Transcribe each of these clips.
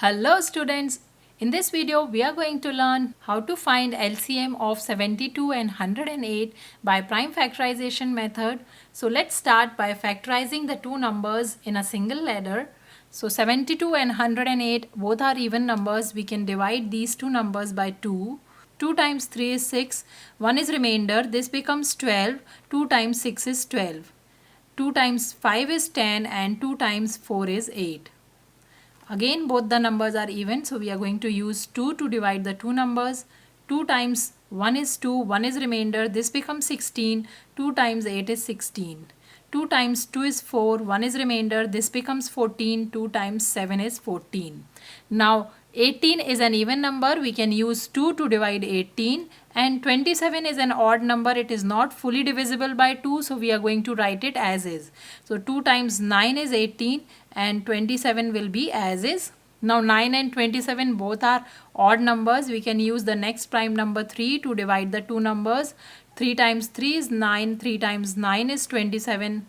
Hello students, in this video we are going to learn how to find LCM of 72 and 108 by prime factorization method. So let's start by factorizing the two numbers in a single ladder. So 72 and 108 both are even numbers. We can divide these two numbers by 2. 2 times 3 is 6, 1 is remainder, this becomes 12, 2 times 6 is 12. 2 times 5 is 10 and 2 times 4 is 8. Again both the numbers are even, so we are going to use 2 to divide the two numbers. 2 times 1 is 2, 1 is remainder, this becomes 16, 2 times 8 is 16. 2 times 2 is 4, 1 is remainder, this becomes 14, 2 times 7 is 14. Now 18 is an even number, we can use 2 to divide 18, and 27 is an odd number, it is not fully divisible by 2, so we are going to write it as is. So 2 times 9 is 18 and 27 will be as is. Now 9 and 27 both are odd numbers, we can use the next prime number 3 to divide the two numbers. 3 times 3 is 9, 3 times 9 is 27.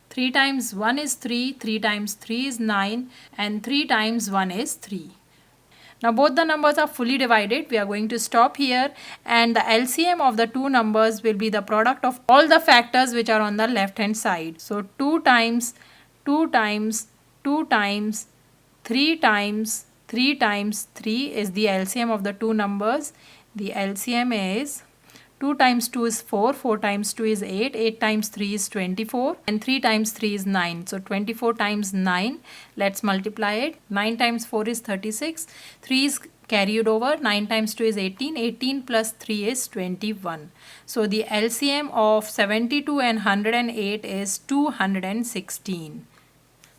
3 times 1 is 3, 3 times 3 is 9 and 3 times 1 is 3. Now both the numbers are fully divided. We are going to stop here and the LCM of the two numbers will be the product of all the factors which are on the left hand side. So 2 times 2 times 2 times 3 times 3 times 3 is the LCM of the two numbers. The LCM is 2 times 2 is 4, 4 times 2 is 8, 8 times 3 is 24 and 3 times 3 is 9. So 24 times 9, let's multiply it. 9 times 4 is 36, 3 is carried over, 9 times 2 is 18, 18 plus 3 is 21. So the LCM of 72 and 108 is 216.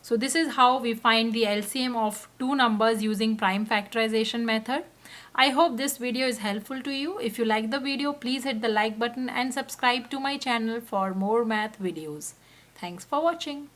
So this is how we find the LCM of two numbers using prime factorization method. I hope this video is helpful to you. If you like the video, please hit the like button and subscribe to my channel for more math videos. Thanks for watching.